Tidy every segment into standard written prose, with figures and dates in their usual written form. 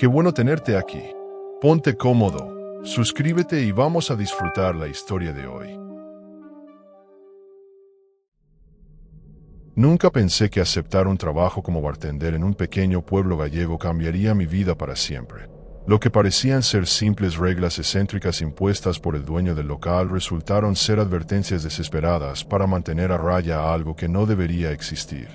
Qué bueno tenerte aquí. Ponte cómodo, suscríbete y vamos a disfrutar la historia de hoy. Nunca pensé que aceptar un trabajo como bartender en un pequeño pueblo gallego cambiaría mi vida para siempre. Lo que parecían ser simples reglas excéntricas impuestas por el dueño del local resultaron ser advertencias desesperadas para mantener a raya algo que no debería existir.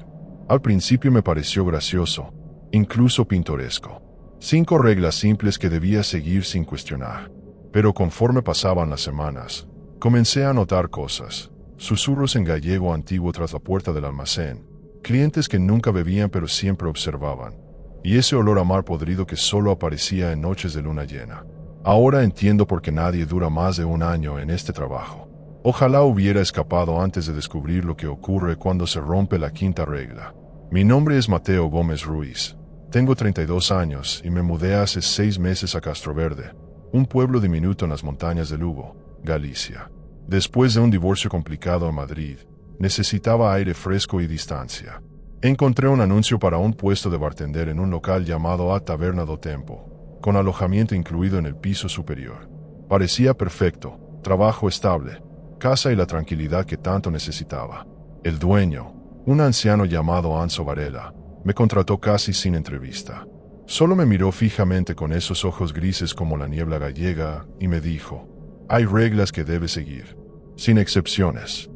Al principio me pareció gracioso, incluso pintoresco. 5 reglas simples que debía seguir sin cuestionar. Pero conforme pasaban las semanas, comencé a notar cosas. Susurros en gallego antiguo tras la puerta del almacén, clientes que nunca bebían pero siempre observaban, y ese olor a mar podrido que solo aparecía en noches de luna llena. Ahora entiendo por qué nadie dura más de un año en este trabajo. Ojalá hubiera escapado antes de descubrir lo que ocurre cuando se rompe la 5ª regla. Mi nombre es Mateo Gómez Ruiz. Tengo 32 años y me mudé hace 6 meses a Castroverde, un pueblo diminuto en las montañas de Lugo, Galicia. Después de un divorcio complicado en Madrid, necesitaba aire fresco y distancia. Encontré un anuncio para un puesto de bartender en un local llamado A Taverna do Tempo, con alojamiento incluido en el piso superior. Parecía perfecto, trabajo estable, casa y la tranquilidad que tanto necesitaba. El dueño, un anciano llamado Anso Varela, me contrató casi sin entrevista. Solo me miró fijamente con esos ojos grises como la niebla gallega y me dijo: hay reglas que debes seguir, sin excepciones.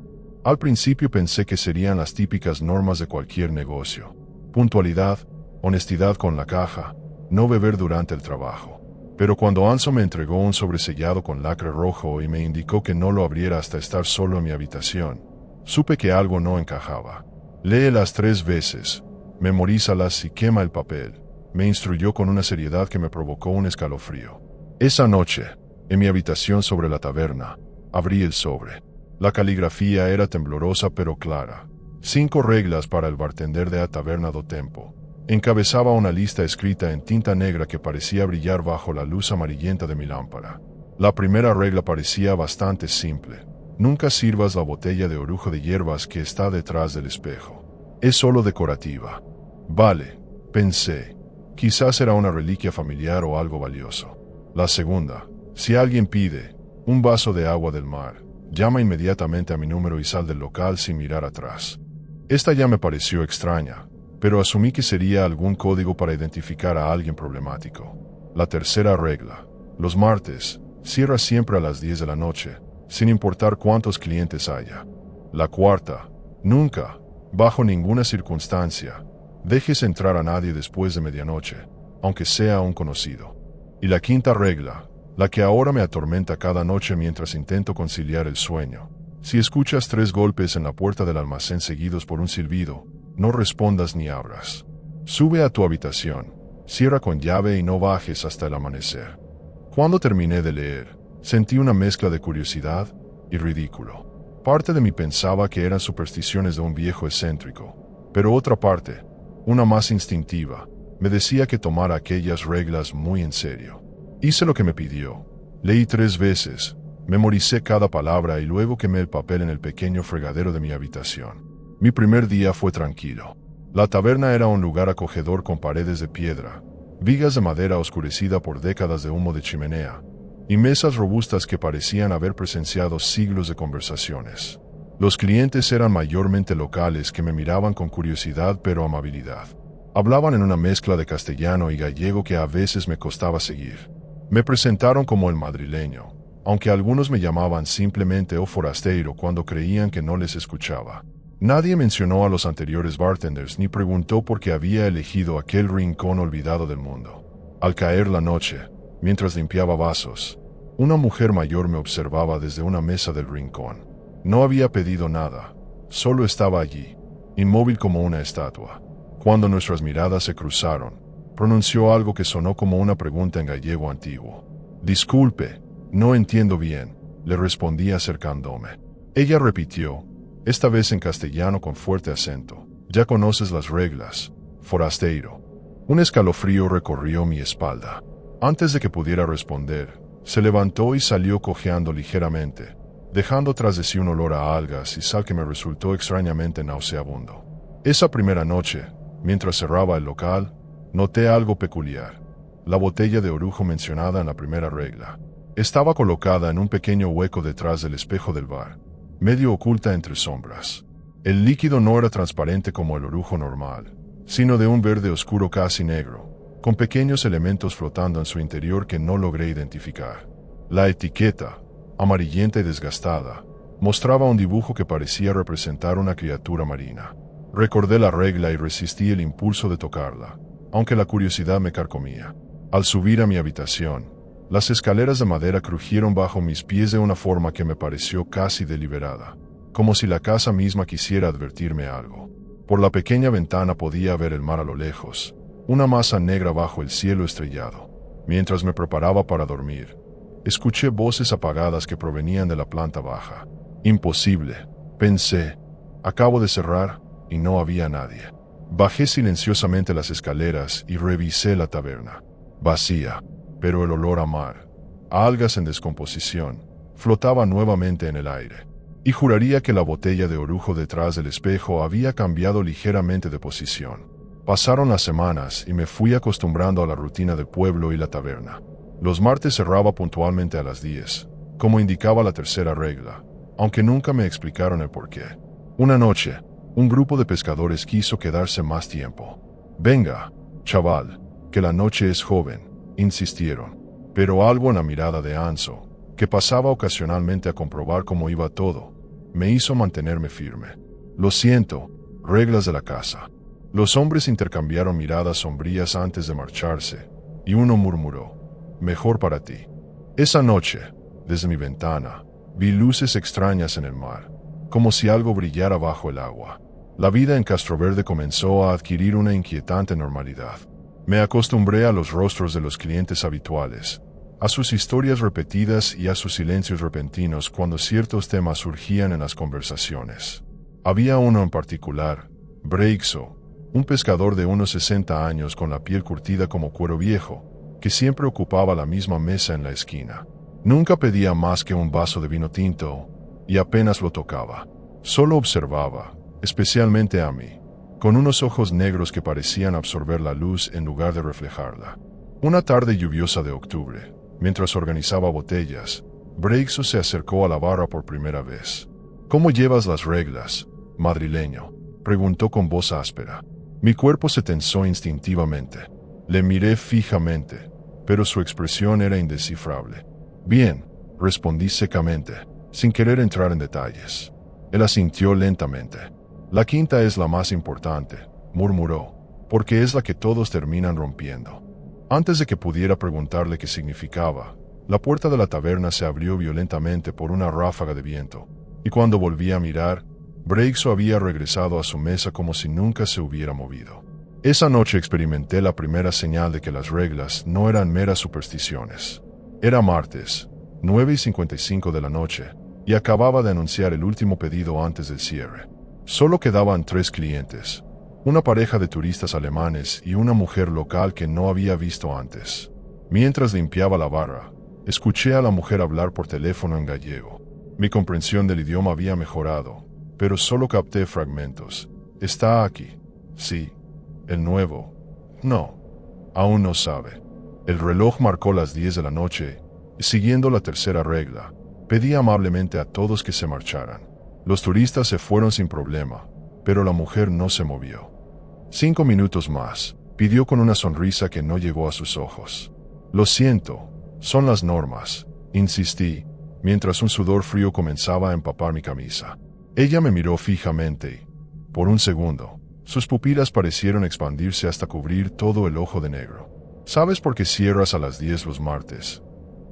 Al principio pensé que serían las típicas normas de cualquier negocio: puntualidad, honestidad con la caja, no beber durante el trabajo. Pero cuando Anso me entregó un sobresellado con lacre rojo y me indicó que no lo abriera hasta estar solo en mi habitación, supe que algo no encajaba. Léelas 3 veces, memorízalas y quema el papel, me instruyó con una seriedad que me provocó un escalofrío. Esa noche, en mi habitación sobre la taberna, abrí el sobre. La caligrafía era temblorosa pero clara. 5 reglas para el bartender de A Taverna do Tempo. Encabezaba una lista escrita en tinta negra que parecía brillar bajo la luz amarillenta de mi lámpara. La primera regla parecía bastante simple: nunca sirvas la botella de orujo de hierbas que está detrás del espejo. Es solo decorativa. Vale, pensé. Quizás era una reliquia familiar o algo valioso. La segunda: si alguien pide un vaso de agua del mar, llama inmediatamente a mi número y sal del local sin mirar atrás. Esta ya me pareció extraña, pero asumí que sería algún código para identificar a alguien problemático. La tercera regla: los martes, cierra siempre a las 10 de la noche, sin importar cuántos clientes haya. La cuarta: nunca, bajo ninguna circunstancia, dejes entrar a nadie después de medianoche, aunque sea un conocido. Y la 5ª regla, la que ahora me atormenta cada noche mientras intento conciliar el sueño: si escuchas 3 golpes en la puerta del almacén seguidos por un silbido, no respondas ni abras. Sube a tu habitación, cierra con llave y no bajes hasta el amanecer. Cuando terminé de leer, sentí una mezcla de curiosidad y ridículo. Parte de mí pensaba que eran supersticiones de un viejo excéntrico, pero otra parte, una más instintiva, me decía que tomara aquellas reglas muy en serio. Hice lo que me pidió. Leí 3 veces, memoricé cada palabra y luego quemé el papel en el pequeño fregadero de mi habitación. Mi primer día fue tranquilo. La taberna era un lugar acogedor con paredes de piedra, vigas de madera oscurecida por décadas de humo de chimenea, y mesas robustas que parecían haber presenciado siglos de conversaciones. Los clientes eran mayormente locales que me miraban con curiosidad pero amabilidad. Hablaban en una mezcla de castellano y gallego que a veces me costaba seguir. Me presentaron como el madrileño, aunque algunos me llamaban simplemente o forasteiro cuando creían que no les escuchaba. Nadie mencionó a los anteriores bartenders ni preguntó por qué había elegido aquel rincón olvidado del mundo. Al caer la noche, mientras limpiaba vasos, una mujer mayor me observaba desde una mesa del rincón. No había pedido nada, solo estaba allí, inmóvil como una estatua. Cuando nuestras miradas se cruzaron, pronunció algo que sonó como una pregunta en gallego antiguo. Disculpe, no entiendo bien, le respondí acercándome. Ella repitió, esta vez en castellano con fuerte acento: ya conoces las reglas, forasteiro. Un escalofrío recorrió mi espalda. Antes de que pudiera responder, se levantó y salió cojeando ligeramente, dejando tras de sí un olor a algas y sal que me resultó extrañamente nauseabundo. Esa primera noche, mientras cerraba el local, noté algo peculiar. la botella de orujo mencionada en la primera regla. Estaba colocada en un pequeño hueco detrás del espejo del bar, medio oculta entre sombras. El líquido no era transparente como el orujo normal, sino de un verde oscuro casi negro, con pequeños elementos flotando en su interior que no logré identificar. La etiqueta, amarillenta y desgastada, mostraba un dibujo que parecía representar una criatura marina. Recordé la regla y resistí el impulso de tocarla, aunque la curiosidad me carcomía. Al subir a mi habitación, las escaleras de madera crujieron bajo mis pies de una forma que me pareció casi deliberada, como si la casa misma quisiera advertirme algo. Por la pequeña ventana podía ver el mar a lo lejos, una masa negra bajo el cielo estrellado. Mientras me preparaba para dormir, escuché voces apagadas que provenían de la planta baja. Imposible, pensé. Acabo de cerrar y no había nadie. Bajé silenciosamente las escaleras y revisé la taberna. Vacía, pero el olor a mar, a algas en descomposición, flotaba nuevamente en el aire. Y juraría que la botella de orujo detrás del espejo había cambiado ligeramente de posición. Pasaron las semanas y me fui acostumbrando a la rutina del pueblo y la taberna. Los martes cerraba puntualmente a las 10, como indicaba la tercera regla, aunque nunca me explicaron el porqué. Una noche, un grupo de pescadores quiso quedarse más tiempo. «Venga, chaval, que la noche es joven», insistieron. Pero algo en la mirada de Anso, que pasaba ocasionalmente a comprobar cómo iba todo, me hizo mantenerme firme. «Lo siento, reglas de la casa». Los hombres intercambiaron miradas sombrías antes de marcharse, y uno murmuró: «Mejor para ti». Esa noche, desde mi ventana, vi luces extrañas en el mar, como si algo brillara bajo el agua. La vida en Castroverde comenzó a adquirir una inquietante normalidad. Me acostumbré a los rostros de los clientes habituales, a sus historias repetidas y a sus silencios repentinos cuando ciertos temas surgían en las conversaciones. Había uno en particular, Breixo, un pescador de unos 60 años con la piel curtida como cuero viejo, que siempre ocupaba la misma mesa en la esquina. Nunca pedía más que un vaso de vino tinto, y apenas lo tocaba. Solo observaba, especialmente a mí, con unos ojos negros que parecían absorber la luz en lugar de reflejarla. Una tarde lluviosa de octubre, mientras organizaba botellas, Breixo se acercó a la barra por primera vez. «¿Cómo llevas las reglas, madrileño?», preguntó con voz áspera. Mi cuerpo se tensó instintivamente. Le miré fijamente, pero su expresión era indescifrable. «Bien», respondí secamente, sin querer entrar en detalles. Él asintió lentamente. «La quinta es la más importante», murmuró, «porque es la que todos terminan rompiendo». Antes de que pudiera preguntarle qué significaba, la puerta de la taberna se abrió violentamente por una ráfaga de viento, y cuando volví a mirar, Breixo había regresado a su mesa como si nunca se hubiera movido. Esa noche experimenté la primera señal de que las reglas no eran meras supersticiones. Era martes, 9:55 de la noche, y acababa de anunciar el último pedido antes del cierre. Solo quedaban 3 clientes, una pareja de turistas alemanes y una mujer local que no había visto antes. Mientras limpiaba la barra, escuché a la mujer hablar por teléfono en gallego. Mi comprensión del idioma había mejorado, pero solo capté fragmentos. «¿Está aquí?» «Sí». «¿El nuevo?» «No. Aún no sabe». El reloj marcó las 10 de la noche, y siguiendo la tercera regla, pedí amablemente a todos que se marcharan. Los turistas se fueron sin problema, pero la mujer no se movió. 5 minutos más, pidió con una sonrisa que no llegó a sus ojos. «Lo siento, son las normas», insistí, mientras un sudor frío comenzaba a empapar mi camisa. Ella me miró fijamente y, por un segundo, sus pupilas parecieron expandirse hasta cubrir todo el ojo de negro. «¿Sabes por qué cierras a las 10 los martes?»,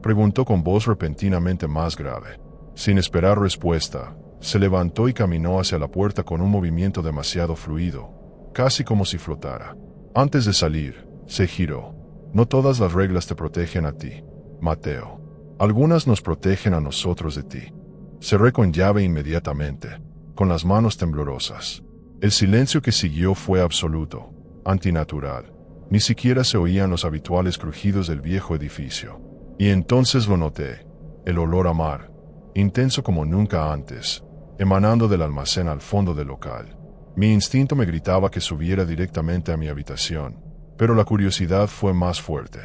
preguntó con voz repentinamente más grave. Sin esperar respuesta, se levantó y caminó hacia la puerta con un movimiento demasiado fluido, casi como si flotara. Antes de salir, se giró. «No todas las reglas te protegen a ti, Mateo. Algunas nos protegen a nosotros de ti». Cerré con llave inmediatamente, con las manos temblorosas. El silencio que siguió fue absoluto, antinatural. Ni siquiera se oían los habituales crujidos del viejo edificio. Y entonces lo noté, el olor a mar, intenso como nunca antes, emanando del almacén al fondo del local. Mi instinto me gritaba que subiera directamente a mi habitación, pero la curiosidad fue más fuerte.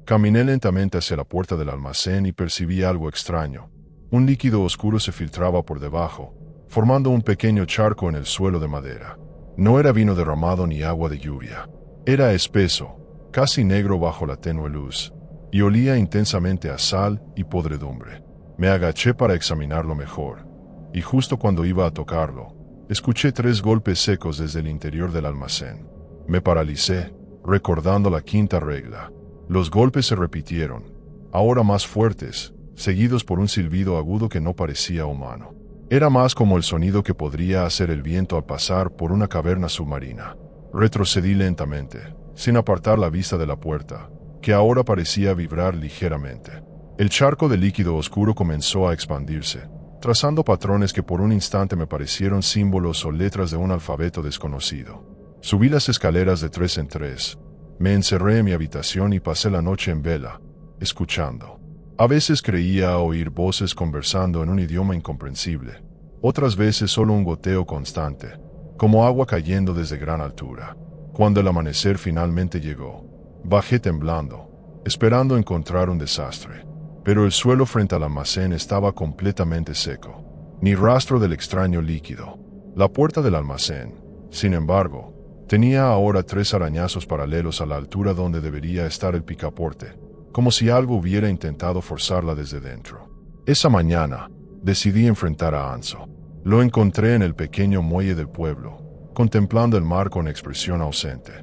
Caminé lentamente hacia la puerta del almacén y percibí algo extraño. Un líquido oscuro se filtraba por debajo, formando un pequeño charco en el suelo de madera. No era vino derramado ni agua de lluvia. Era espeso, casi negro bajo la tenue luz, y olía intensamente a sal y podredumbre. Me agaché para examinarlo mejor, y justo cuando iba a tocarlo, escuché 3 golpes secos desde el interior del almacén. Me paralicé, recordando la 5ª regla. Los golpes se repitieron, ahora más fuertes, seguidos por un silbido agudo que no parecía humano. Era más como el sonido que podría hacer el viento al pasar por una caverna submarina. Retrocedí lentamente, sin apartar la vista de la puerta, que ahora parecía vibrar ligeramente. El charco de líquido oscuro comenzó a expandirse, trazando patrones que por un instante me parecieron símbolos o letras de un alfabeto desconocido. Subí las escaleras de 3 en 3, me encerré en mi habitación y pasé la noche en vela, escuchando. A veces creía oír voces conversando en un idioma incomprensible, otras veces solo un goteo constante, como agua cayendo desde gran altura. Cuando el amanecer finalmente llegó, bajé temblando, esperando encontrar un desastre. Pero el suelo frente al almacén estaba completamente seco, ni rastro del extraño líquido. La puerta del almacén, sin embargo, tenía ahora 3 arañazos paralelos a la altura donde debería estar el picaporte, como si algo hubiera intentado forzarla desde dentro. Esa mañana, decidí enfrentar a Anso. Lo encontré en el pequeño muelle del pueblo, contemplando el mar con expresión ausente.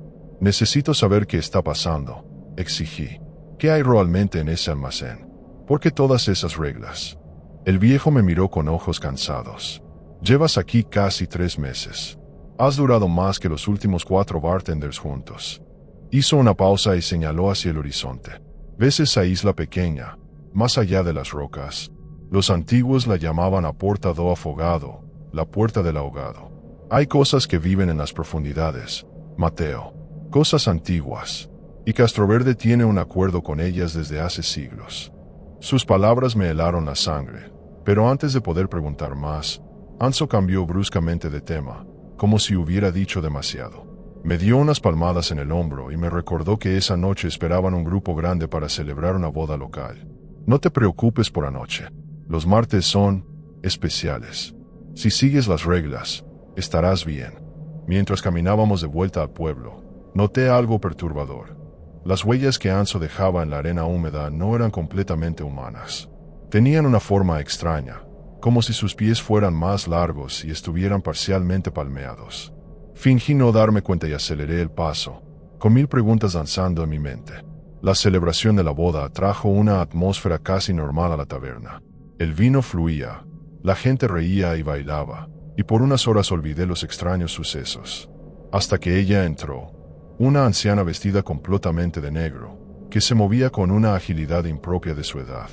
«Necesito saber qué está pasando», exigí. «¿Qué hay realmente en ese almacén? ¿Por qué todas esas reglas?» El viejo me miró con ojos cansados. «Llevas aquí casi 3 meses. Has durado más que los últimos 4 bartenders juntos». Hizo una pausa y señaló hacia el horizonte. «¿Ves esa isla pequeña, más allá de las rocas? Los antiguos la llamaban a Porta do Afogado, la puerta del ahogado. Hay cosas que viven en las profundidades, Mateo. Cosas antiguas. Y Castroverde tiene un acuerdo con ellas desde hace siglos». Sus palabras me helaron la sangre, pero antes de poder preguntar más, Anso cambió bruscamente de tema, como si hubiera dicho demasiado. Me dio unas palmadas en el hombro y me recordó que esa noche esperaban un grupo grande para celebrar una boda local. «No te preocupes por anoche. Los martes son especiales. Si sigues las reglas, estarás bien». Mientras caminábamos de vuelta al pueblo, noté algo perturbador. Las huellas que Anso dejaba en la arena húmeda no eran completamente humanas. Tenían una forma extraña, como si sus pies fueran más largos y estuvieran parcialmente palmeados. Fingí no darme cuenta y aceleré el paso, con 1000 preguntas danzando en mi mente. La celebración de la boda trajo una atmósfera casi normal a la taberna. El vino fluía, la gente reía y bailaba, y por unas horas olvidé los extraños sucesos. Hasta que ella entró. Una anciana vestida completamente de negro, que se movía con una agilidad impropia de su edad.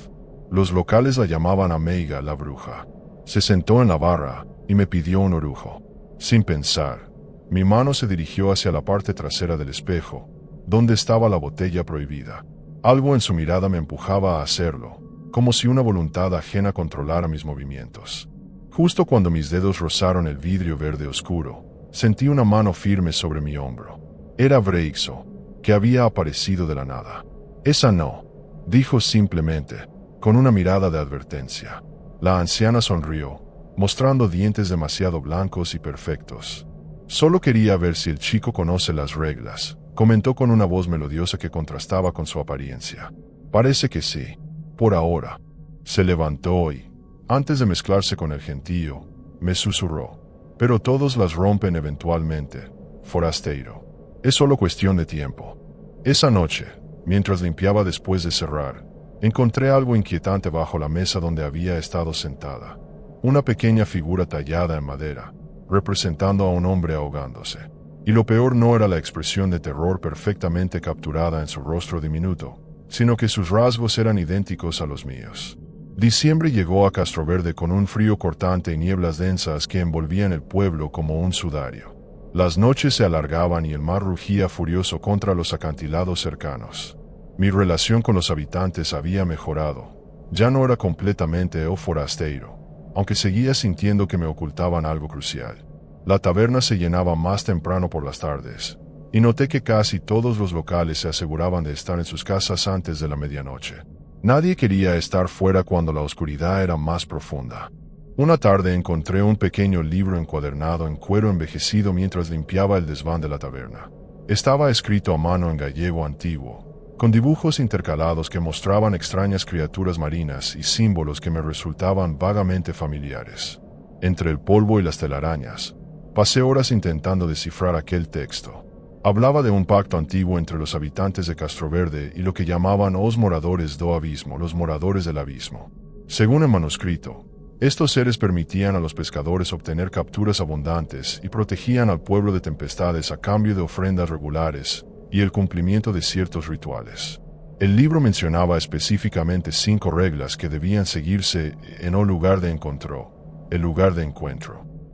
Los locales la llamaban Ameiga la bruja. Se sentó en la barra y me pidió un orujo. Sin pensar, mi mano se dirigió hacia la parte trasera del espejo, donde estaba la botella prohibida. Algo en su mirada me empujaba a hacerlo, como si una voluntad ajena controlara mis movimientos. Justo cuando mis dedos rozaron el vidrio verde oscuro, sentí una mano firme sobre mi hombro. Era Breixo, que había aparecido de la nada. «Esa no», dijo simplemente, con una mirada de advertencia. La anciana sonrió, mostrando dientes demasiado blancos y perfectos. «Solo quería ver si el chico conoce las reglas», comentó con una voz melodiosa que contrastaba con su apariencia. «Parece que sí. Por ahora». Se levantó y, antes de mezclarse con el gentío, me susurró. «Pero todos las rompen eventualmente, forasteiro. Es solo cuestión de tiempo». Esa noche, mientras limpiaba después de cerrar, encontré algo inquietante bajo la mesa donde había estado sentada. Una pequeña figura tallada en madera, representando a un hombre ahogándose. Y lo peor no era la expresión de terror perfectamente capturada en su rostro diminuto, sino que sus rasgos eran idénticos a los míos. Diciembre llegó a Castroverde con un frío cortante y nieblas densas que envolvían el pueblo como un sudario. Las noches se alargaban y el mar rugía furioso contra los acantilados cercanos. Mi relación con los habitantes había mejorado. Ya no era completamente forasteiro, aunque seguía sintiendo que me ocultaban algo crucial. La taberna se llenaba más temprano por las tardes, y noté que casi todos los locales se aseguraban de estar en sus casas antes de la medianoche. Nadie quería estar fuera cuando la oscuridad era más profunda. Una tarde encontré un pequeño libro encuadernado en cuero envejecido mientras limpiaba el desván de la taberna. Estaba escrito a mano en gallego antiguo, con dibujos intercalados que mostraban extrañas criaturas marinas y símbolos que me resultaban vagamente familiares. Entre el polvo y las telarañas, pasé horas intentando descifrar aquel texto. Hablaba de un pacto antiguo entre los habitantes de Castroverde y lo que llamaban os moradores do abismo, los moradores del abismo. Según el manuscrito, estos seres permitían a los pescadores obtener capturas abundantes y protegían al pueblo de tempestades a cambio de ofrendas regulares y el cumplimiento de ciertos rituales. El libro mencionaba específicamente 5 reglas que debían seguirse en el lugar de encuentro.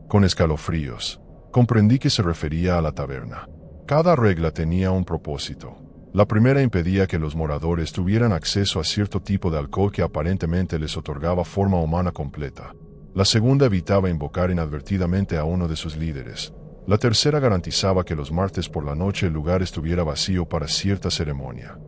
Con escalofríos, comprendí que se refería a la taberna. Cada regla tenía un propósito. La primera impedía que los moradores tuvieran acceso a cierto tipo de alcohol que aparentemente les otorgaba forma humana completa. La segunda evitaba invocar inadvertidamente a uno de sus líderes. La tercera garantizaba que los martes por la noche el lugar estuviera vacío para cierta ceremonia.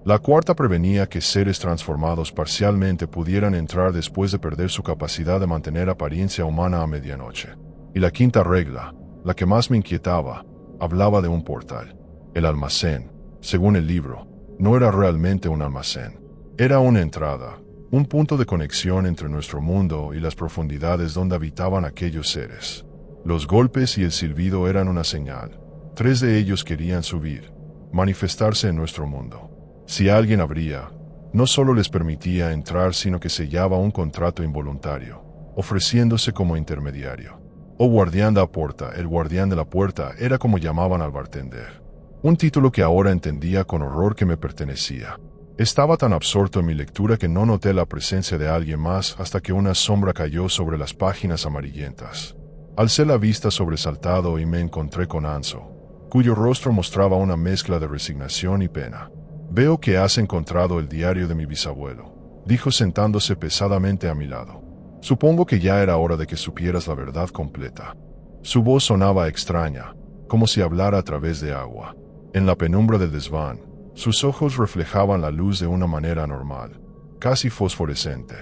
La cuarta prevenía que seres transformados parcialmente pudieran entrar después de perder su capacidad de mantener apariencia humana a medianoche. Y la quinta regla, la que más me inquietaba, hablaba de un portal. El almacén, según el libro, no era realmente un almacén. Era una entrada, un punto de conexión entre nuestro mundo y las profundidades donde habitaban aquellos seres. Los golpes y el silbido eran una señal. 3 de ellos querían subir, manifestarse en nuestro mundo. Si alguien abría, no solo les permitía entrar, sino que sellaba un contrato involuntario, ofreciéndose como intermediario. O guardián de la puerta, el guardián de la puerta era como llamaban al bartender. Un título que ahora entendía con horror que me pertenecía. Estaba tan absorto en mi lectura que no noté la presencia de alguien más hasta que una sombra cayó sobre las páginas amarillentas. Alcé la vista sobresaltado y me encontré con Anso, cuyo rostro mostraba una mezcla de resignación y pena. «Veo que has encontrado el diario de mi bisabuelo», dijo sentándose pesadamente a mi lado. «Supongo que ya era hora de que supieras la verdad completa». Su voz sonaba extraña, como si hablara a través de agua. En la penumbra del desván, sus ojos reflejaban la luz de una manera anormal, casi fosforescente.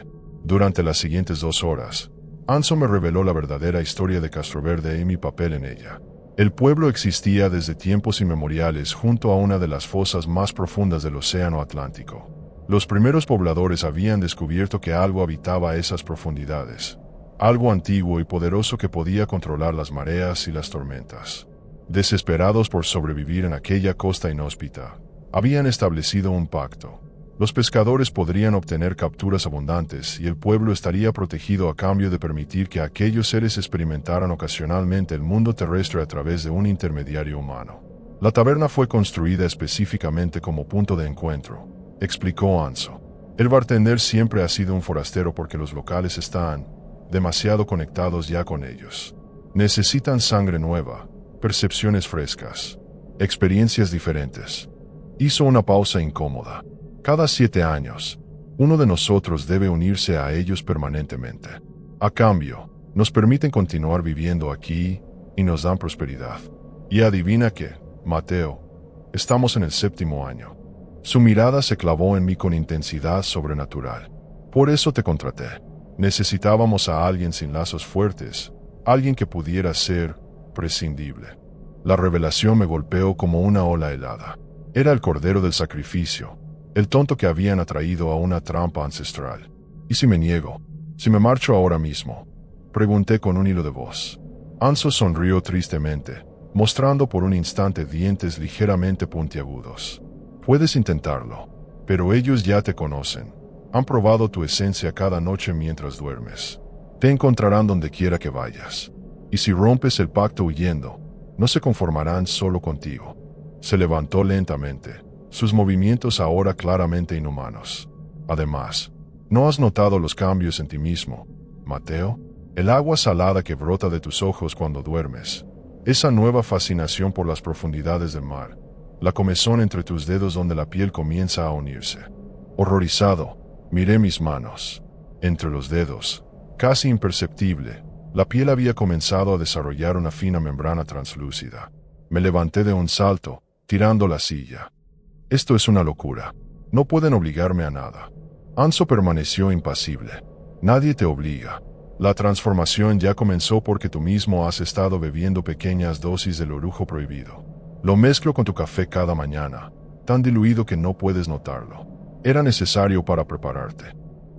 Durante las siguientes 2 horas, Anso me reveló la verdadera historia de Castroverde y mi papel en ella. El pueblo existía desde tiempos inmemoriales junto a una de las fosas más profundas del Océano Atlántico. Los primeros pobladores habían descubierto que algo habitaba esas profundidades, algo antiguo y poderoso que podía controlar las mareas y las tormentas. Desesperados por sobrevivir en aquella costa inhóspita, habían establecido un pacto. Los pescadores podrían obtener capturas abundantes y el pueblo estaría protegido a cambio de permitir que aquellos seres experimentaran ocasionalmente el mundo terrestre a través de un intermediario humano. La taberna fue construida específicamente como punto de encuentro, explicó Anso. El bartender siempre ha sido un forastero porque los locales están demasiado conectados ya con ellos. Necesitan sangre nueva, percepciones frescas, experiencias diferentes. Hizo una pausa incómoda. Cada 7 años, uno de nosotros debe unirse a ellos permanentemente. A cambio, nos permiten continuar viviendo aquí y nos dan prosperidad. Y adivina qué, Mateo, estamos en el 7º año. Su mirada se clavó en mí con intensidad sobrenatural. Por eso te contraté. Necesitábamos a alguien sin lazos fuertes, alguien que pudiera ser prescindible. La revelación me golpeó como una ola helada. Era el cordero del sacrificio, el tonto que habían atraído a una trampa ancestral. ¿Y si me niego? ¿Si me marcho ahora mismo? Pregunté con un hilo de voz. Anso sonrió tristemente, mostrando por un instante dientes ligeramente puntiagudos. Puedes intentarlo, pero ellos ya te conocen. Han probado tu esencia cada noche mientras duermes. Te encontrarán donde quiera que vayas. Y si rompes el pacto huyendo, no se conformarán solo contigo. Se levantó lentamente, sus movimientos ahora claramente inhumanos. Además, ¿no has notado los cambios en ti mismo, Mateo? El agua salada que brota de tus ojos cuando duermes, esa nueva fascinación por las profundidades del mar, la comezón entre tus dedos donde la piel comienza a unirse. Horrorizado, miré mis manos. Entre los dedos, casi imperceptible, la piel había comenzado a desarrollar una fina membrana translúcida. Me levanté de un salto, tirando la silla. Esto es una locura. No pueden obligarme a nada. Anso permaneció impasible. Nadie te obliga. La transformación ya comenzó porque tú mismo has estado bebiendo pequeñas dosis del orujo prohibido. Lo mezclo con tu café cada mañana, tan diluido que no puedes notarlo. Era necesario para prepararte.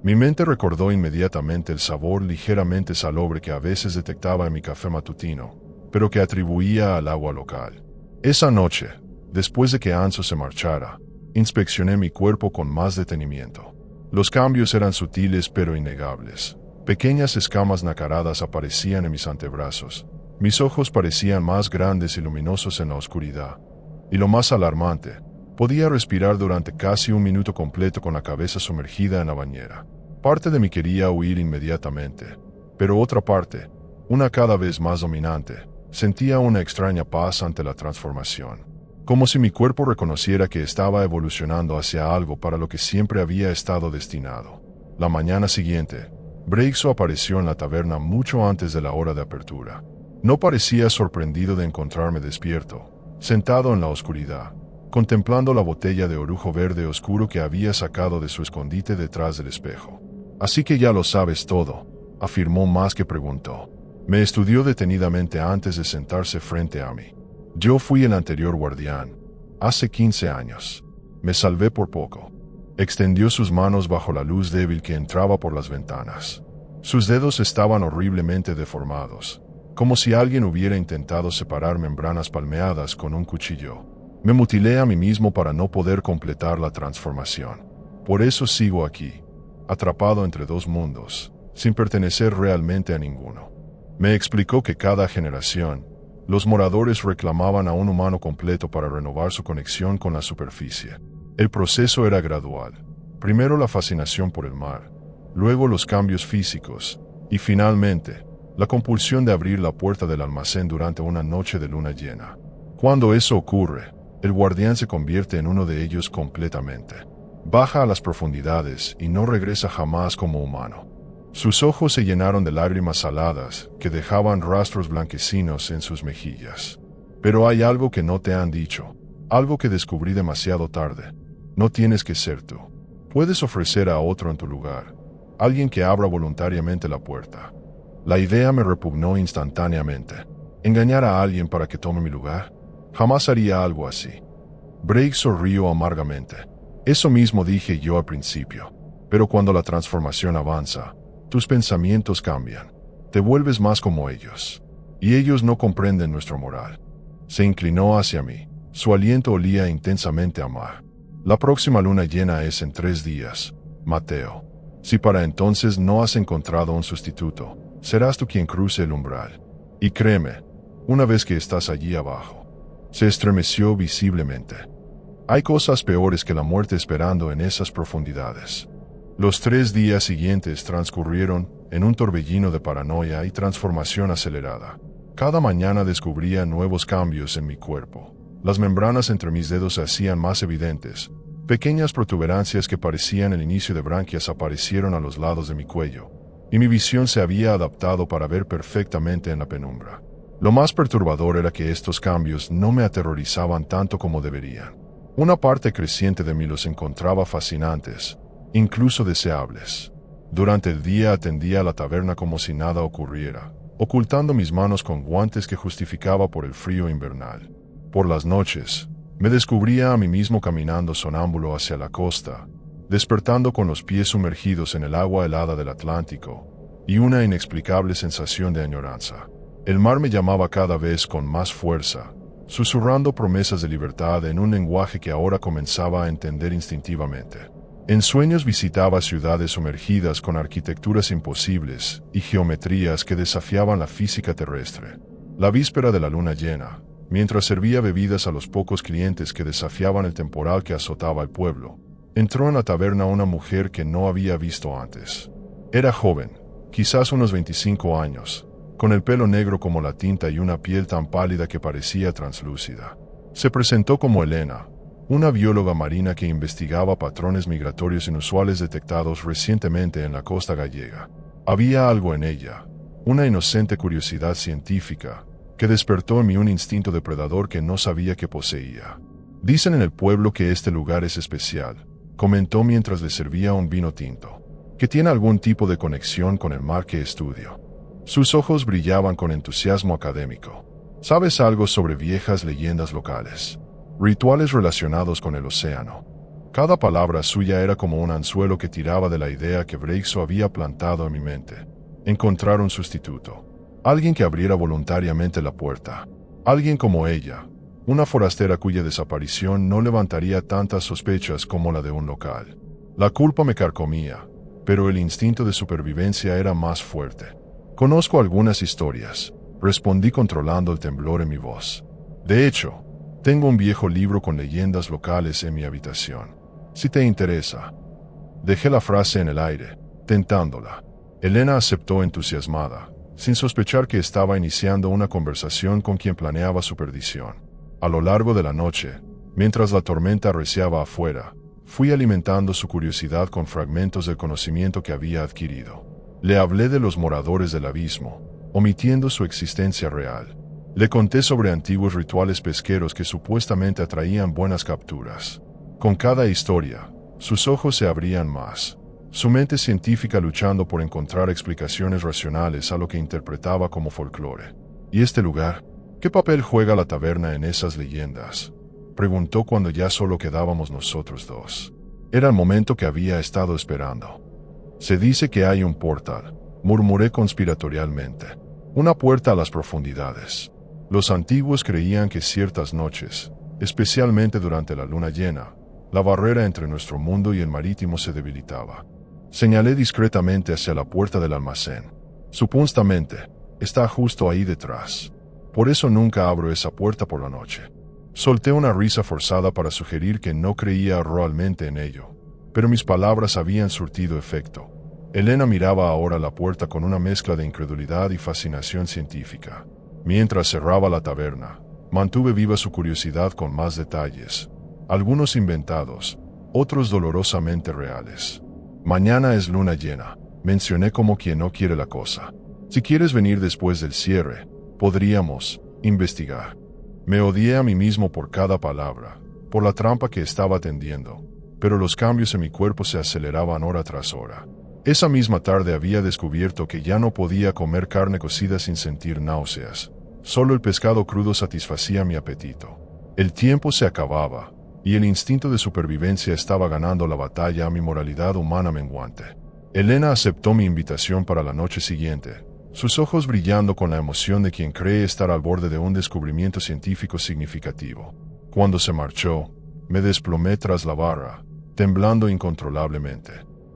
Mi mente recordó inmediatamente el sabor ligeramente salobre que a veces detectaba en mi café matutino, pero que atribuía al agua local. Esa noche, después de que Anso se marchara, inspeccioné mi cuerpo con más detenimiento. Los cambios eran sutiles pero innegables. Pequeñas escamas nacaradas aparecían en mis antebrazos. Mis ojos parecían más grandes y luminosos en la oscuridad. Y lo más alarmante, podía respirar durante casi un minuto completo con la cabeza sumergida en la bañera. Parte de mí quería huir inmediatamente, pero otra parte, una cada vez más dominante, sentía una extraña paz ante la transformación. Como si mi cuerpo reconociera que estaba evolucionando hacia algo para lo que siempre había estado destinado. La mañana siguiente, Braixo apareció en la taberna mucho antes de la hora de apertura. No parecía sorprendido de encontrarme despierto, sentado en la oscuridad, contemplando la botella de orujo verde oscuro que había sacado de su escondite detrás del espejo. «Así que ya lo sabes todo», afirmó más que preguntó. Me estudió detenidamente antes de sentarse frente a mí. Yo fui el anterior guardián, hace 15 años. Me salvé por poco. Extendió sus manos bajo la luz débil que entraba por las ventanas. Sus dedos estaban horriblemente deformados, como si alguien hubiera intentado separar membranas palmeadas con un cuchillo. Me mutilé a mí mismo para no poder completar la transformación. Por eso sigo aquí, atrapado entre dos mundos, sin pertenecer realmente a ninguno. Me explicó que cada generación, los moradores reclamaban a un humano completo para renovar su conexión con la superficie. El proceso era gradual. Primero la fascinación por el mar, luego los cambios físicos, y finalmente, la compulsión de abrir la puerta del almacén durante una noche de luna llena. Cuando eso ocurre, el guardián se convierte en uno de ellos completamente. Baja a las profundidades y no regresa jamás como humano. Sus ojos se llenaron de lágrimas saladas que dejaban rastros blanquecinos en sus mejillas. Pero hay algo que no te han dicho, algo que descubrí demasiado tarde. No tienes que ser tú. Puedes ofrecer a otro en tu lugar, alguien que abra voluntariamente la puerta. La idea me repugnó instantáneamente. ¿Engañar a alguien para que tome mi lugar? Jamás haría algo así. Braixo rió amargamente. Eso mismo dije yo al principio. Pero cuando la transformación avanza, tus pensamientos cambian. Te vuelves más como ellos. Y ellos no comprenden nuestra moral. Se inclinó hacia mí. Su aliento olía intensamente a mar. La próxima luna llena es en 3 días, Mateo. Si para entonces no has encontrado un sustituto, serás tú quien cruce el umbral. Y créeme, una vez que estás allí abajo. Se estremeció visiblemente. Hay cosas peores que la muerte esperando en esas profundidades. Los 3 días siguientes transcurrieron en un torbellino de paranoia y transformación acelerada. Cada mañana descubría nuevos cambios en mi cuerpo. Las membranas entre mis dedos se hacían más evidentes. Pequeñas protuberancias que parecían el inicio de branquias aparecieron a los lados de mi cuello, y mi visión se había adaptado para ver perfectamente en la penumbra. Lo más perturbador era que estos cambios no me aterrorizaban tanto como deberían. Una parte creciente de mí los encontraba fascinantes, incluso deseables. Durante el día atendía a la taberna como si nada ocurriera, ocultando mis manos con guantes que justificaba por el frío invernal. Por las noches, me descubría a mí mismo caminando sonámbulo hacia la costa, despertando con los pies sumergidos en el agua helada del Atlántico, y una inexplicable sensación de añoranza. El mar me llamaba cada vez con más fuerza, susurrando promesas de libertad en un lenguaje que ahora comenzaba a entender instintivamente. En sueños visitaba ciudades sumergidas con arquitecturas imposibles y geometrías que desafiaban la física terrestre. La víspera de la luna llena, mientras servía bebidas a los pocos clientes que desafiaban el temporal que azotaba el pueblo, entró en la taberna una mujer que no había visto antes. Era joven, quizás unos 25 años, con el pelo negro como la tinta y una piel tan pálida que parecía translúcida. Se presentó como Elena, una bióloga marina que investigaba patrones migratorios inusuales detectados recientemente en la costa gallega. Había algo en ella, una inocente curiosidad científica, que despertó en mí un instinto depredador que no sabía que poseía. Dicen en el pueblo que este lugar es especial, comentó mientras le servía un vino tinto, que tiene algún tipo de conexión con el mar que estudio. Sus ojos brillaban con entusiasmo académico. ¿Sabes algo sobre viejas leyendas locales? Rituales relacionados con el océano. Cada palabra suya era como un anzuelo que tiraba de la idea que Breixo había plantado en mi mente. Encontrar un sustituto. Alguien que abriera voluntariamente la puerta. Alguien como ella. Una forastera cuya desaparición no levantaría tantas sospechas como la de un local. La culpa me carcomía, pero el instinto de supervivencia era más fuerte. Conozco algunas historias, respondí controlando el temblor en mi voz. De hecho, tengo un viejo libro con leyendas locales en mi habitación. Si te interesa. Dejé la frase en el aire, tentándola. Elena aceptó entusiasmada, sin sospechar que estaba iniciando una conversación con quien planeaba su perdición. A lo largo de la noche, mientras la tormenta arreciaba afuera, fui alimentando su curiosidad con fragmentos del conocimiento que había adquirido. Le hablé de los moradores del abismo, omitiendo su existencia real. Le conté sobre antiguos rituales pesqueros que supuestamente atraían buenas capturas. Con cada historia, sus ojos se abrían más, su mente científica luchando por encontrar explicaciones racionales a lo que interpretaba como folclore. ¿Y este lugar? ¿Qué papel juega la taberna en esas leyendas? Preguntó cuando ya solo quedábamos nosotros dos. Era el momento que había estado esperando. Se dice que hay un portal, murmuré conspiratorialmente. Una puerta a las profundidades. Los antiguos creían que ciertas noches, especialmente durante la luna llena, la barrera entre nuestro mundo y el marítimo se debilitaba. Señalé discretamente hacia la puerta del almacén. Supuestamente, está justo ahí detrás. Por eso nunca abro esa puerta por la noche. Solté una risa forzada para sugerir que no creía realmente en ello, pero mis palabras habían surtido efecto. Elena miraba ahora la puerta con una mezcla de incredulidad y fascinación científica. Mientras cerraba la taberna, mantuve viva su curiosidad con más detalles, algunos inventados, otros dolorosamente reales. Mañana es luna llena, mencioné como quien no quiere la cosa. Si quieres venir después del cierre, podríamos investigar. Me odié a mí mismo por cada palabra, por la trampa que estaba tendiendo, pero los cambios en mi cuerpo se aceleraban hora tras hora. Esa misma tarde había descubierto que ya no podía comer carne cocida sin sentir náuseas. Solo el pescado crudo satisfacía mi apetito. El tiempo se acababa, y el instinto de supervivencia estaba ganando la batalla a mi moralidad humana menguante. Elena aceptó mi invitación para la noche siguiente, sus ojos brillando con la emoción de quien cree estar al borde de un descubrimiento científico significativo. Cuando se marchó, me desplomé tras la barra, temblando incontrolablemente.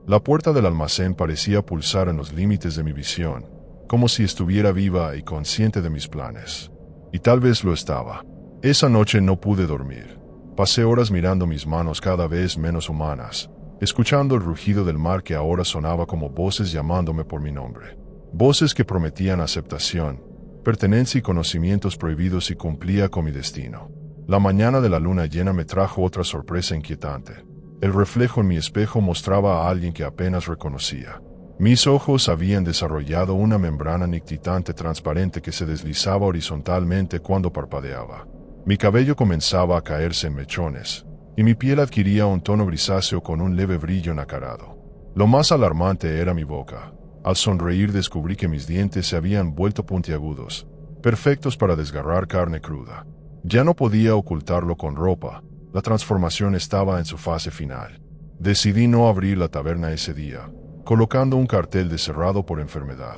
La puerta del almacén parecía pulsar en los límites de mi visión, como si estuviera viva y consciente de mis planes. Y tal vez lo estaba. Esa noche no pude dormir. Pasé horas mirando mis manos cada vez menos humanas, escuchando el rugido del mar que ahora sonaba como voces llamándome por mi nombre. Voces que prometían aceptación, pertenencia y conocimientos prohibidos y cumplía con mi destino. La mañana de la luna llena me trajo otra sorpresa inquietante. El reflejo en mi espejo mostraba a alguien que apenas reconocía. Mis ojos habían desarrollado una membrana nictitante transparente que se deslizaba horizontalmente cuando parpadeaba. Mi cabello comenzaba a caerse en mechones, y mi piel adquiría un tono grisáceo con un leve brillo nacarado. Lo más alarmante era mi boca. Al sonreír descubrí que mis dientes se habían vuelto puntiagudos, perfectos para desgarrar carne cruda. Ya no podía ocultarlo con ropa, la transformación estaba en su fase final. Decidí no abrir la taberna ese día, colocando un cartel de cerrado por enfermedad.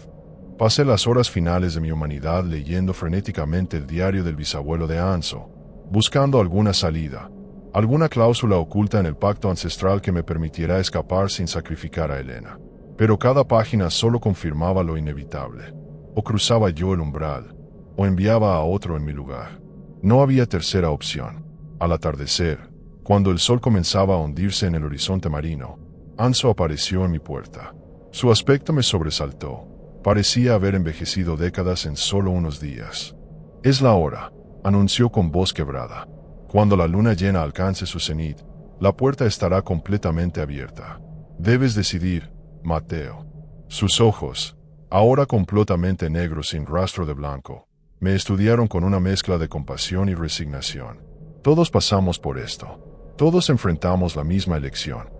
Pasé las horas finales de mi humanidad leyendo frenéticamente el diario del bisabuelo de Anso, buscando alguna salida, alguna cláusula oculta en el pacto ancestral que me permitiera escapar sin sacrificar a Elena. Pero cada página solo confirmaba lo inevitable. O cruzaba yo el umbral, o enviaba a otro en mi lugar. No había tercera opción. Al atardecer, cuando el sol comenzaba a hundirse en el horizonte marino, Anso apareció en mi puerta. Su aspecto me sobresaltó. Parecía haber envejecido décadas en solo unos días. «Es la hora», anunció con voz quebrada. «Cuando la luna llena alcance su cenit, la puerta estará completamente abierta. Debes decidir, Mateo». Sus ojos, ahora completamente negros sin rastro de blanco, Me estudiaron con una mezcla de compasión y resignación. Todos pasamos por esto. Todos enfrentamos la misma elección.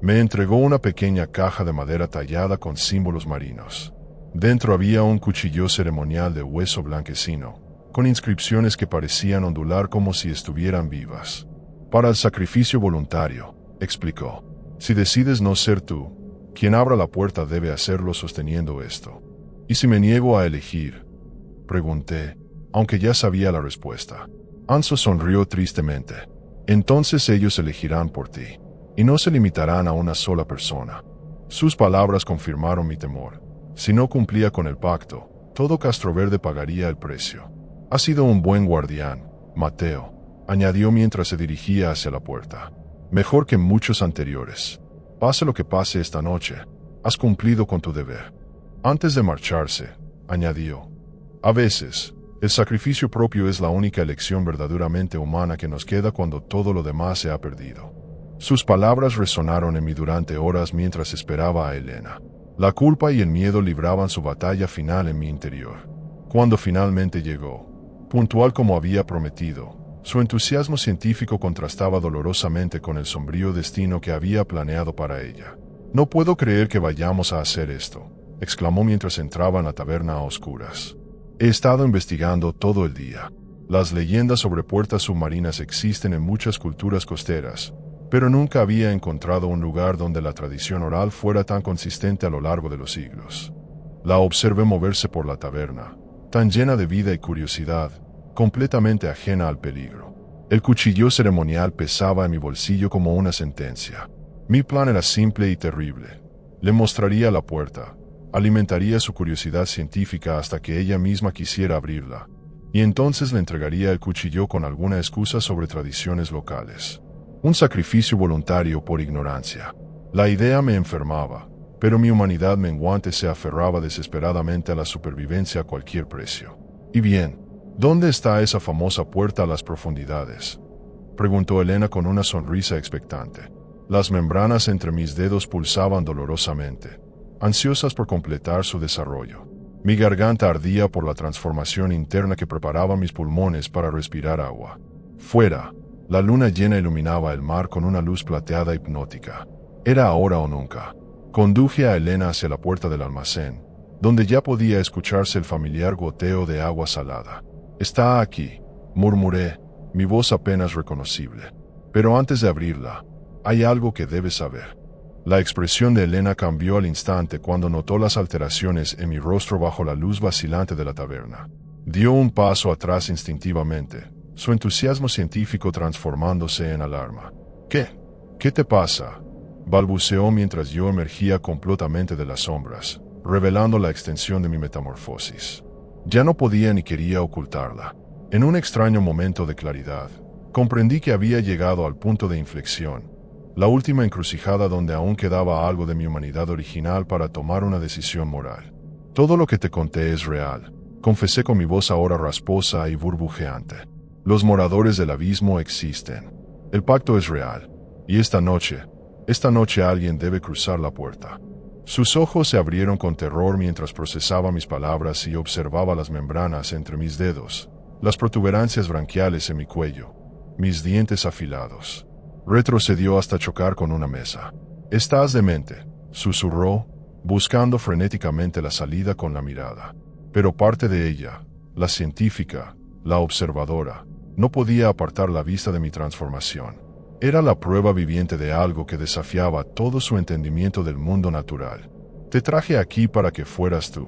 Me entregó una pequeña caja de madera tallada con símbolos marinos. Dentro había un cuchillo ceremonial de hueso blanquecino, con inscripciones que parecían ondular como si estuvieran vivas. Para el sacrificio voluntario, explicó. Si decides no ser tú, quien abra la puerta debe hacerlo sosteniendo esto. ¿Y si me niego a elegir? Pregunté, aunque ya sabía la respuesta. Anso sonrió tristemente. Entonces ellos elegirán por ti, y no se limitarán a una sola persona. Sus palabras confirmaron mi temor. Si no cumplía con el pacto, todo Castroverde pagaría el precio. Has sido un buen guardián, Mateo, añadió mientras se dirigía hacia la puerta. Mejor que muchos anteriores. Pase lo que pase esta noche, has cumplido con tu deber. Antes de marcharse, añadió, a veces, el sacrificio propio es la única elección verdaderamente humana que nos queda cuando todo lo demás se ha perdido. Sus palabras resonaron en mí durante horas mientras esperaba a Elena. La culpa y el miedo libraban su batalla final en mi interior. Cuando finalmente llegó, puntual como había prometido, su entusiasmo científico contrastaba dolorosamente con el sombrío destino que había planeado para ella. No puedo creer que vayamos a hacer esto, exclamó mientras entraba en la taberna a oscuras. He estado investigando todo el día. Las leyendas sobre puertas submarinas existen en muchas culturas costeras, pero nunca había encontrado un lugar donde la tradición oral fuera tan consistente a lo largo de los siglos. La observé moverse por la taberna, tan llena de vida y curiosidad, completamente ajena al peligro. El cuchillo ceremonial pesaba en mi bolsillo como una sentencia. Mi plan era simple y terrible. Le mostraría la puerta, alimentaría su curiosidad científica hasta que ella misma quisiera abrirla, y entonces le entregaría el cuchillo con alguna excusa sobre tradiciones locales. Un sacrificio voluntario por ignorancia. La idea me enfermaba, pero mi humanidad menguante se aferraba desesperadamente a la supervivencia a cualquier precio. Y bien, ¿dónde está esa famosa puerta a las profundidades?, preguntó Elena con una sonrisa expectante. Las membranas entre mis dedos pulsaban dolorosamente, ansiosas por completar su desarrollo. Mi garganta ardía por la transformación interna que preparaba mis pulmones para respirar agua. Fuera, la luna llena iluminaba el mar con una luz plateada hipnótica. Era ahora o nunca. Conduje a Elena hacia la puerta del almacén, donde ya podía escucharse el familiar goteo de agua salada. Está aquí, murmuré, mi voz apenas reconocible. Pero antes de abrirla, hay algo que debes saber. La expresión de Elena cambió al instante cuando notó las alteraciones en mi rostro bajo la luz vacilante de la taberna. Dio un paso atrás instintivamente, su entusiasmo científico transformándose en alarma. ¿Qué te pasa?, balbuceó mientras yo emergía completamente de las sombras, revelando la extensión de mi metamorfosis. Ya no podía ni quería ocultarla. En un extraño momento de claridad, comprendí que había llegado al punto de inflexión, la última encrucijada donde aún quedaba algo de mi humanidad original para tomar una decisión moral. Todo lo que te conté es real, confesé con mi voz ahora rasposa y burbujeante. Los moradores del abismo existen. El pacto es real. Y esta noche alguien debe cruzar la puerta. Sus ojos se abrieron con terror mientras procesaba mis palabras y observaba las membranas entre mis dedos, las protuberancias branquiales en mi cuello, mis dientes afilados. Retrocedió hasta chocar con una mesa. «Estás demente», susurró, buscando frenéticamente la salida con la mirada. Pero parte de ella, la científica, la observadora, no podía apartar la vista de mi transformación. Era la prueba viviente de algo que desafiaba todo su entendimiento del mundo natural. «Te traje aquí para que fueras tú»,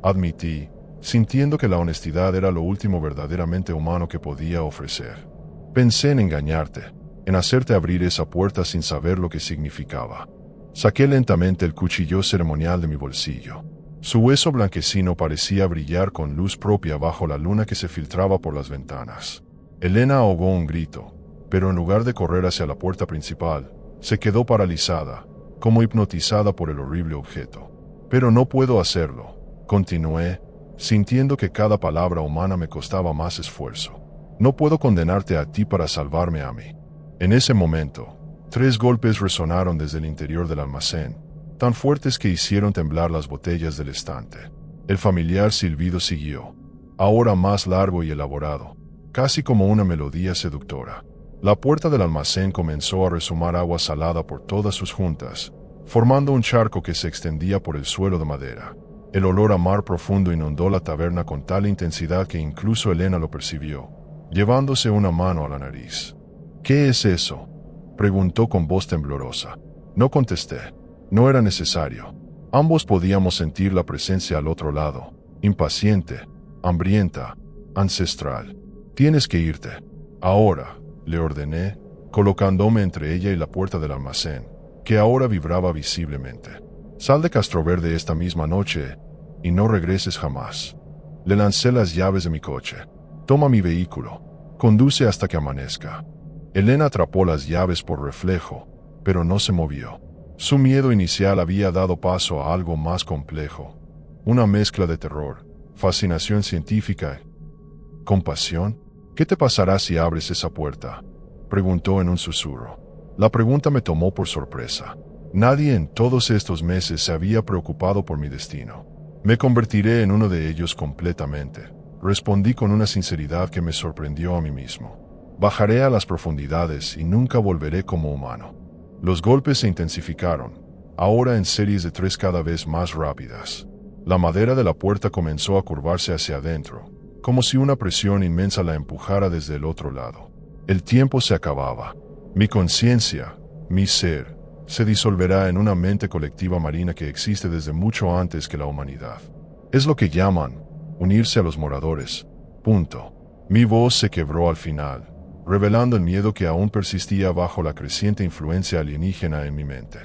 admití, sintiendo que la honestidad era lo último verdaderamente humano que podía ofrecer. «Pensé en engañarte, en hacerte abrir esa puerta sin saber lo que significaba». Saqué lentamente el cuchillo ceremonial de mi bolsillo. Su hueso blanquecino parecía brillar con luz propia bajo la luna que se filtraba por las ventanas. Elena ahogó un grito, pero en lugar de correr hacia la puerta principal, se quedó paralizada, como hipnotizada por el horrible objeto. «Pero no puedo hacerlo», continué, sintiendo que cada palabra humana me costaba más esfuerzo. «No puedo condenarte a ti para salvarme a mí». En ese momento, 3 golpes resonaron desde el interior del almacén, tan fuertes que hicieron temblar las botellas del estante. El familiar silbido siguió. ahora más largo y elaborado, casi como una melodía seductora. La puerta del almacén comenzó a resumar agua salada por todas sus juntas, formando un charco que se extendía por el suelo de madera. El olor a mar profundo inundó la taberna con tal intensidad que incluso Elena lo percibió, llevándose una mano a la nariz. «¿Qué es eso?», preguntó con voz temblorosa. No contesté. No era necesario. Ambos podíamos sentir la presencia al otro lado, impaciente, hambrienta, ancestral. «Tienes que irte. Ahora», le ordené, colocándome entre ella y la puerta del almacén, que ahora vibraba visiblemente. «Sal de Castroverde esta misma noche y no regreses jamás». Le lancé las llaves de mi coche. «Toma mi vehículo. Conduce hasta que amanezca». Elena atrapó las llaves por reflejo, pero no se movió. Su miedo inicial había dado paso a algo más complejo. Una mezcla de terror, fascinación científica, compasión. «¿Qué te pasará si abres esa puerta?», preguntó en un susurro. La pregunta me tomó por sorpresa. Nadie en todos estos meses se había preocupado por mi destino. «Me convertiré en uno de ellos completamente», respondí con una sinceridad que me sorprendió a mí mismo. «Bajaré a las profundidades y nunca volveré como humano». Los golpes se intensificaron, ahora en series de 3 cada vez más rápidas. La madera de la puerta comenzó a curvarse hacia adentro, como si una presión inmensa la empujara desde el otro lado. El tiempo se acababa. Mi conciencia, mi ser, se disolverá en una mente colectiva marina que existe desde mucho antes que la humanidad. Es lo que llaman unirse a los moradores. Punto. Mi voz se quebró al final, revelando el miedo que aún persistía bajo la creciente influencia alienígena en mi mente.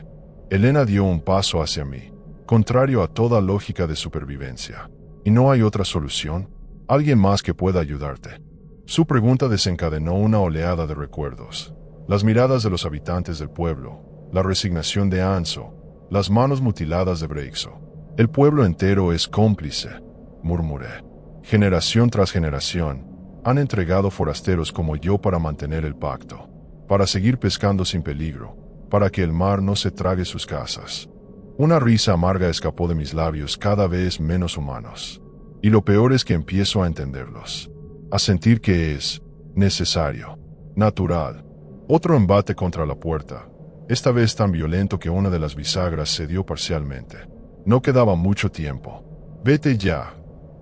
Elena dio un paso hacia mí, contrario a toda lógica de supervivencia. ¿Y no hay otra solución? ¿Alguien más que pueda ayudarte? Su pregunta desencadenó una oleada de recuerdos. Las miradas de los habitantes del pueblo, la resignación de Anso, las manos mutiladas de Breixo. «El pueblo entero es cómplice», murmuré. «Generación tras generación, han entregado forasteros como yo para mantener el pacto, para seguir pescando sin peligro, para que el mar no se trague sus casas». Una risa amarga escapó de mis labios cada vez menos humanos. Y lo peor es que empiezo a entenderlos, a sentir que es necesario, natural. Otro embate contra la puerta, esta vez tan violento que una de las bisagras cedió parcialmente. No quedaba mucho tiempo. «Vete ya»,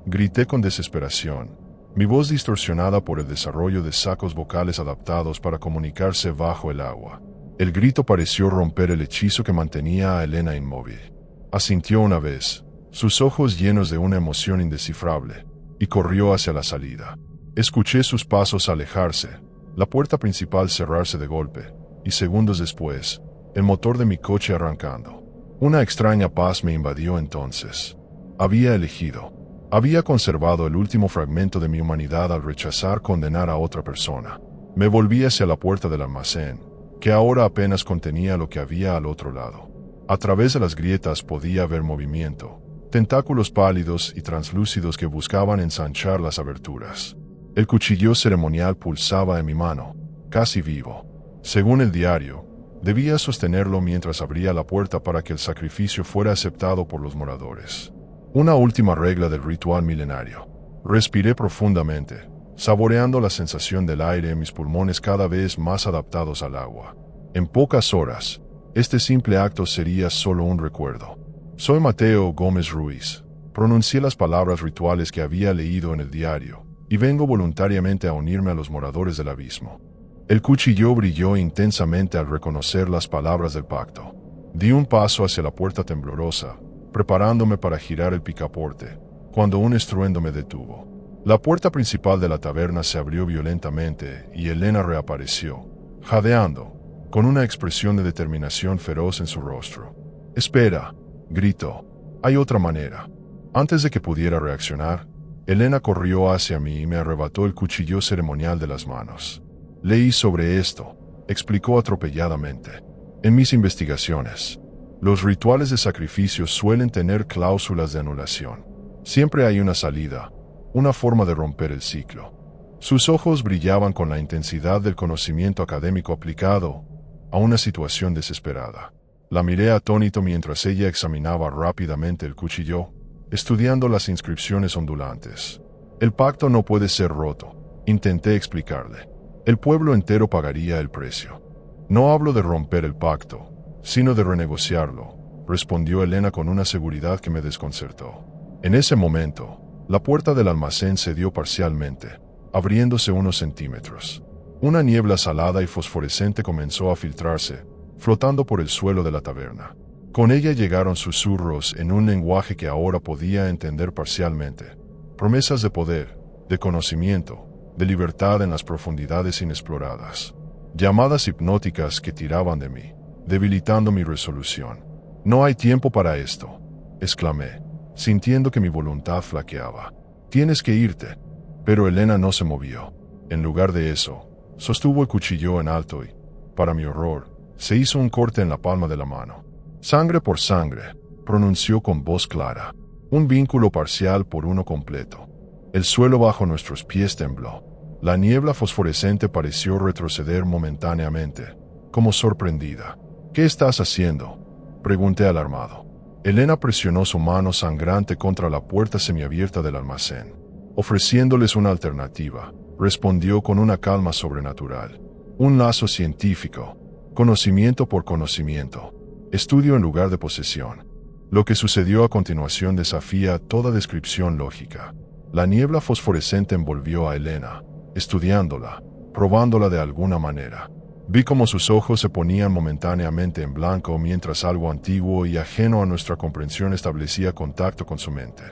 grité con desesperación, mi voz distorsionada por el desarrollo de sacos vocales adaptados para comunicarse bajo el agua. El grito pareció romper el hechizo que mantenía a Elena inmóvil. Asintió una vez, sus ojos llenos de una emoción indescifrable, y corrió hacia la salida. Escuché sus pasos alejarse, la puerta principal cerrarse de golpe, y segundos después, el motor de mi coche arrancando. Una extraña paz me invadió entonces. Había elegido. Había conservado el último fragmento de mi humanidad al rechazar condenar a otra persona. Me volví hacia la puerta del almacén, que ahora apenas contenía lo que había al otro lado. A través de las grietas podía ver movimiento, tentáculos pálidos y translúcidos que buscaban ensanchar las aberturas. El cuchillo ceremonial pulsaba en mi mano, casi vivo. Según el diario, debía sostenerlo mientras abría la puerta para que el sacrificio fuera aceptado por los moradores. Una última regla del ritual milenario. Respiré profundamente, saboreando la sensación del aire en mis pulmones cada vez más adaptados al agua. En pocas horas, este simple acto sería solo un recuerdo. «Soy Mateo Gómez Ruiz», pronuncié las palabras rituales que había leído en el diario, «y vengo voluntariamente a unirme a los moradores del abismo». El cuchillo brilló intensamente al reconocer las palabras del pacto. Di un paso hacia la puerta temblorosa, preparándome para girar el picaporte, cuando un estruendo me detuvo. La puerta principal de la taberna se abrió violentamente y Elena reapareció, jadeando, con una expresión de determinación feroz en su rostro. «Espera», gritó, «hay otra manera». Antes de que pudiera reaccionar, Elena corrió hacia mí y me arrebató el cuchillo ceremonial de las manos. «Leí sobre esto», explicó atropelladamente. «En mis investigaciones, los rituales de sacrificio suelen tener cláusulas de anulación. Siempre hay una salida, una forma de romper el ciclo». Sus ojos brillaban con la intensidad del conocimiento académico aplicado a una situación desesperada. La miré atónito mientras ella examinaba rápidamente el cuchillo, estudiando las inscripciones ondulantes. El pacto no puede ser roto, intenté explicarle. El pueblo entero pagaría el precio. No hablo de romper el pacto, sino de renegociarlo, respondió Elena con una seguridad que me desconcertó. En ese momento, la puerta del almacén cedió parcialmente, abriéndose unos centímetros. Una niebla salada y fosforescente comenzó a filtrarse, flotando por el suelo de la taberna. Con ella llegaron susurros en un lenguaje que ahora podía entender parcialmente. Promesas de poder, de conocimiento, de libertad en las profundidades inexploradas. Llamadas hipnóticas que tiraban de mí, debilitando mi resolución. «No hay tiempo para esto», exclamé, sintiendo que mi voluntad flaqueaba. «Tienes que irte». Pero Elena no se movió. En lugar de eso, sostuvo el cuchillo en alto y, para mi horror, se hizo un corte en la palma de la mano. «Sangre por sangre», pronunció con voz clara. «Un vínculo parcial por uno completo». El suelo bajo nuestros pies tembló. La niebla fosforescente pareció retroceder momentáneamente, como sorprendida. «¿Qué estás haciendo?», pregunté alarmado. Elena presionó su mano sangrante contra la puerta semiabierta del almacén. «Ofreciéndoles una alternativa», respondió con una calma sobrenatural. «Un lazo científico, conocimiento por conocimiento, estudio en lugar de posesión». Lo que sucedió a continuación desafía toda descripción lógica. La niebla fosforescente envolvió a Elena, estudiándola, probándola de alguna manera. Vi cómo sus ojos se ponían momentáneamente en blanco mientras algo antiguo y ajeno a nuestra comprensión establecía contacto con su mente.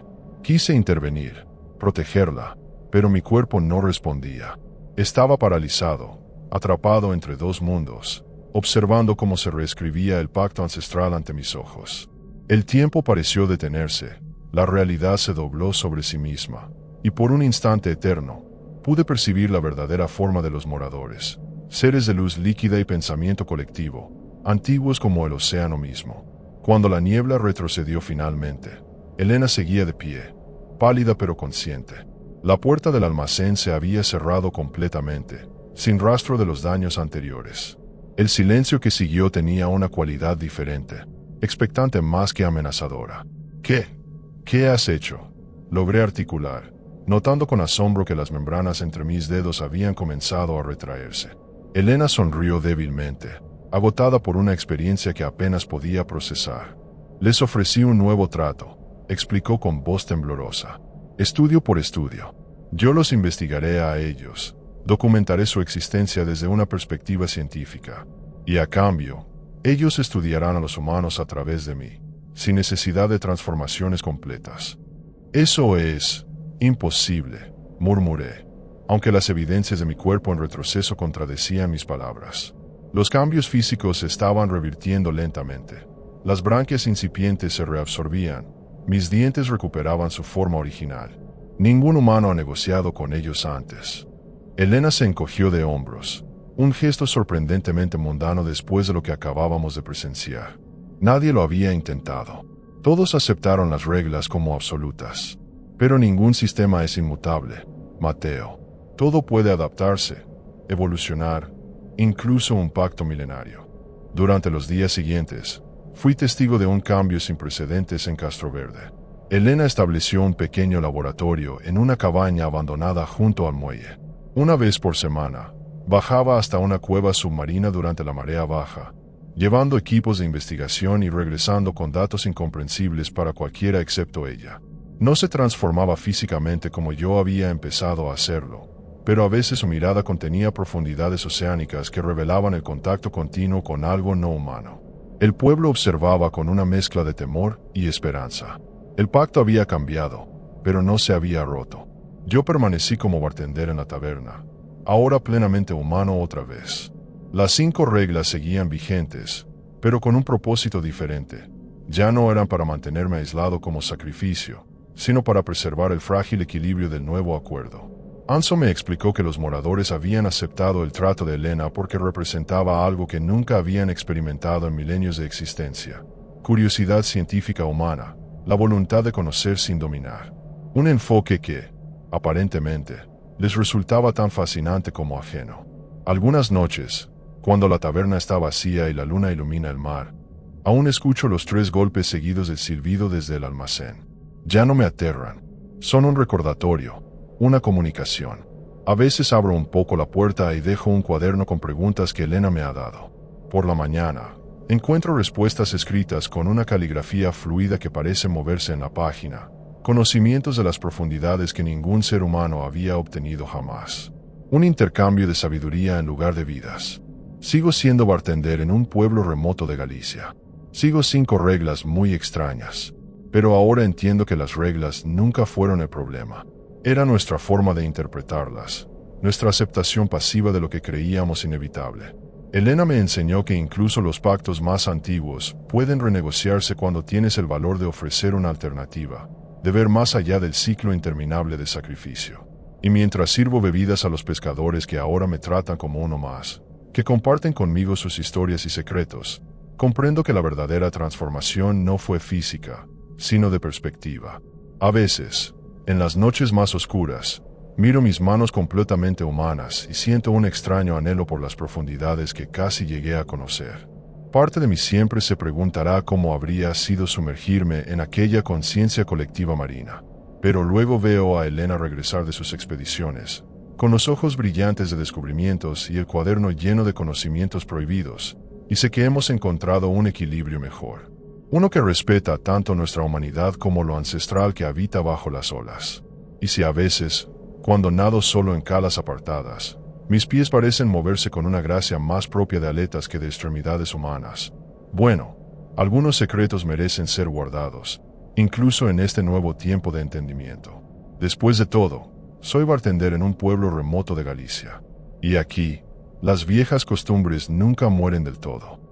Quise intervenir, protegerla, pero mi cuerpo no respondía. Estaba paralizado, atrapado entre dos mundos, observando cómo se reescribía el pacto ancestral ante mis ojos. El tiempo pareció detenerse, la realidad se dobló sobre sí misma, y por un instante eterno, pude percibir la verdadera forma de los moradores, seres de luz líquida y pensamiento colectivo, antiguos como el océano mismo. Cuando la niebla retrocedió finalmente, Elena seguía de pie, pálida pero consciente. La puerta del almacén se había cerrado completamente, sin rastro de los daños anteriores. El silencio que siguió tenía una cualidad diferente, expectante más que amenazadora. ¿Qué has hecho?», logré articular, notando con asombro que las membranas entre mis dedos habían comenzado a retraerse. Elena sonrió débilmente, agotada por una experiencia que apenas podía procesar. «Les ofrecí un nuevo trato», explicó con voz temblorosa. «Estudio por estudio. Yo los investigaré a ellos, documentaré su existencia desde una perspectiva científica, y a cambio, ellos estudiarán a los humanos a través de mí, sin necesidad de transformaciones completas». «Eso es imposible», murmuré, aunque las evidencias de mi cuerpo en retroceso contradecían mis palabras. Los cambios físicos se estaban revirtiendo lentamente. Las branquias incipientes se reabsorbían, mis dientes recuperaban su forma original. Ningún humano ha negociado con ellos antes. Elena se encogió de hombros, un gesto sorprendentemente mundano después de lo que acabábamos de presenciar. Nadie lo había intentado. Todos aceptaron las reglas como absolutas. Pero ningún sistema es inmutable, Mateo. Todo puede adaptarse, evolucionar, incluso un pacto milenario. Durante los días siguientes, fui testigo de un cambio sin precedentes en Castro Verde. Elena estableció un pequeño laboratorio en una cabaña abandonada junto al muelle. Una vez por semana, bajaba hasta una cueva submarina durante la marea baja, llevando equipos de investigación y regresando con datos incomprensibles para cualquiera excepto ella. No se transformaba físicamente como yo había empezado a hacerlo, pero a veces su mirada contenía profundidades oceánicas que revelaban el contacto continuo con algo no humano. El pueblo observaba con una mezcla de temor y esperanza. El pacto había cambiado, pero no se había roto. Yo permanecí como bartender en la taberna, ahora plenamente humano otra vez. Las 5 reglas seguían vigentes, pero con un propósito diferente. Ya no eran para mantenerme aislado como sacrificio, sino para preservar el frágil equilibrio del nuevo acuerdo. Anso me explicó que los moradores habían aceptado el trato de Elena porque representaba algo que nunca habían experimentado en milenios de existencia: curiosidad científica humana, la voluntad de conocer sin dominar. Un enfoque que, aparentemente, les resultaba tan fascinante como ajeno. Algunas noches, cuando la taberna está vacía y la luna ilumina el mar, aún escucho los 3 golpes seguidos del silbido desde el almacén. Ya no me aterran. Son un recordatorio, Una comunicación. A veces abro un poco la puerta y dejo un cuaderno con preguntas que Elena me ha dado. Por la mañana, encuentro respuestas escritas con una caligrafía fluida que parece moverse en la página, conocimientos de las profundidades que ningún ser humano había obtenido jamás. Un intercambio de sabiduría en lugar de vidas. Sigo siendo bartender en un pueblo remoto de Galicia. Sigo 5 reglas muy extrañas. Pero ahora entiendo que las reglas nunca fueron el problema. Era nuestra forma de interpretarlas, nuestra aceptación pasiva de lo que creíamos inevitable. Elena me enseñó que incluso los pactos más antiguos pueden renegociarse cuando tienes el valor de ofrecer una alternativa, de ver más allá del ciclo interminable de sacrificio. Y mientras sirvo bebidas a los pescadores que ahora me tratan como uno más, que comparten conmigo sus historias y secretos, comprendo que la verdadera transformación no fue física, sino de perspectiva. A veces, en las noches más oscuras, miro mis manos completamente humanas y siento un extraño anhelo por las profundidades que casi llegué a conocer. Parte de mí siempre se preguntará cómo habría sido sumergirme en aquella conciencia colectiva marina. Pero luego veo a Elena regresar de sus expediciones, con los ojos brillantes de descubrimientos y el cuaderno lleno de conocimientos prohibidos, y sé que hemos encontrado un equilibrio mejor. Uno que respeta tanto nuestra humanidad como lo ancestral que habita bajo las olas. Y si a veces, cuando nado solo en calas apartadas, mis pies parecen moverse con una gracia más propia de aletas que de extremidades humanas, bueno, algunos secretos merecen ser guardados, incluso en este nuevo tiempo de entendimiento. Después de todo, soy bartender en un pueblo remoto de Galicia. Y aquí, las viejas costumbres nunca mueren del todo.